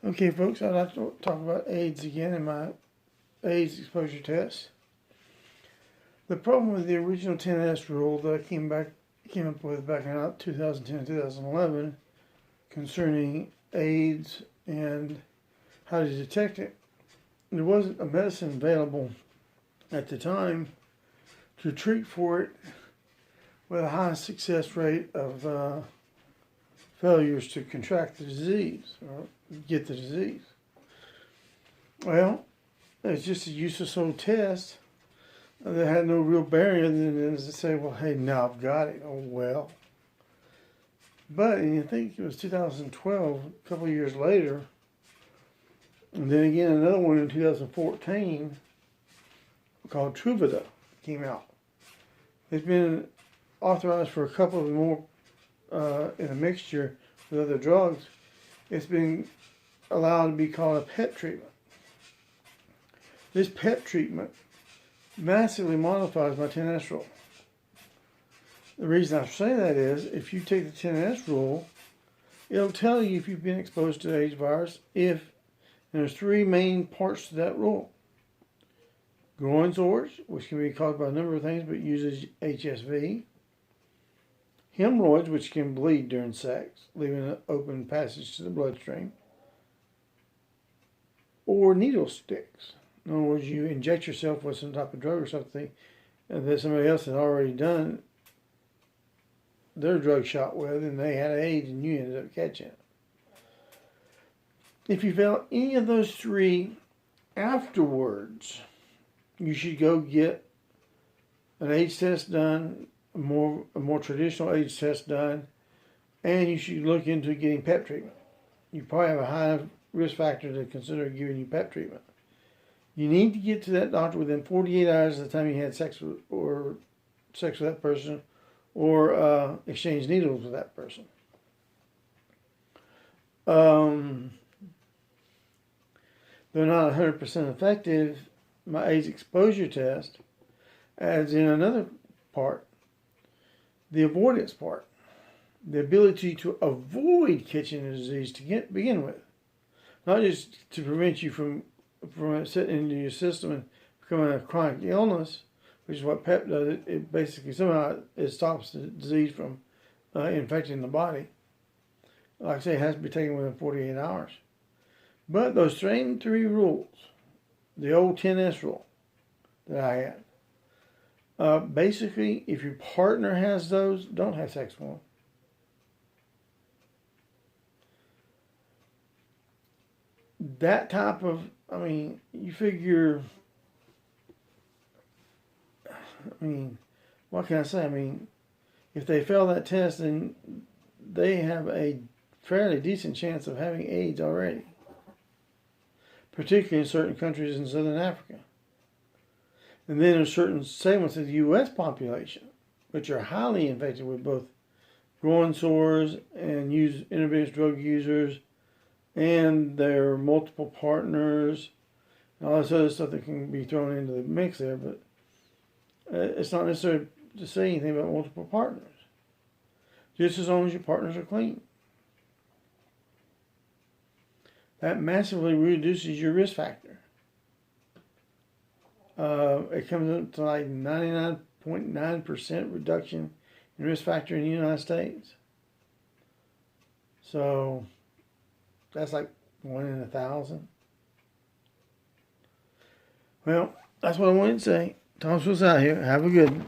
Okay, folks, I'd like to talk about AIDS again in my AIDS exposure test. The problem with the original 10S rule that I came up with back in 2010 2011 concerning AIDS and how to detect it, there wasn't a medicine available at the time to treat for it with a high success rate of failures to contract the disease or get the disease. Well, it's just a useless old test that had no real barrier than to say, well, hey, now I've got it. Oh, well. But I think it was 2012, a couple of years later, and then again another one in 2014 called Truvada came out. It's been authorized for a couple of more in a mixture with other drugs. It's been allowed to be called a PET treatment. This PET treatment massively modifies my 10S rule. The reason I say that is if you take the 10S rule, it'll tell you if you've been exposed to the AIDS virus. And there's three main parts to that rule. Groin sores, which can be caused by a number of things but uses HSV. Hemorrhoids, which can bleed during sex, leaving an open passage to the bloodstream. Or needle sticks. In other words, you inject yourself with some type of drug or something that somebody else had already done their drug shot with, and they had AIDS and you ended up catching it. If you fail any of those three afterwards, you should go get an AIDS test done, a more traditional AIDS test done, and you should look into getting PEP treatment. You probably have a high risk factor to consider giving you PEP treatment. You need to get to that doctor within 48 hours of the time you had sex with that person, or exchange needles with that person. They're not 100% effective. My AIDS exposure test adds in another part, the avoidance part, the ability to avoid catching the disease to begin with, not just to prevent you from it sitting into your system and becoming a chronic illness, which is what PEP does. It basically somehow it stops the disease from infecting the body. Like I say, it has to be taken within 48 hours. But those same three rules, the old 10S rule that I had, basically, if your partner has those, don't have sex with them. That type of, you figure, what can I say? If they fail that test, then they have a fairly decent chance of having AIDS already, particularly in certain countries in Southern Africa. And then there's certain segments of the U.S. population which are highly infected with both groin sores and intravenous drug users and their multiple partners and all this other stuff that can be thrown into the mix there. But it's not necessary to say anything about multiple partners, just as long as your partners are clean. That massively reduces your risk factor. It comes up to like 99.9% reduction in risk factor in the United States. So that's like 1 in 1,000. Well, that's what I wanted to say. Tom Swiss out here. Have a good one.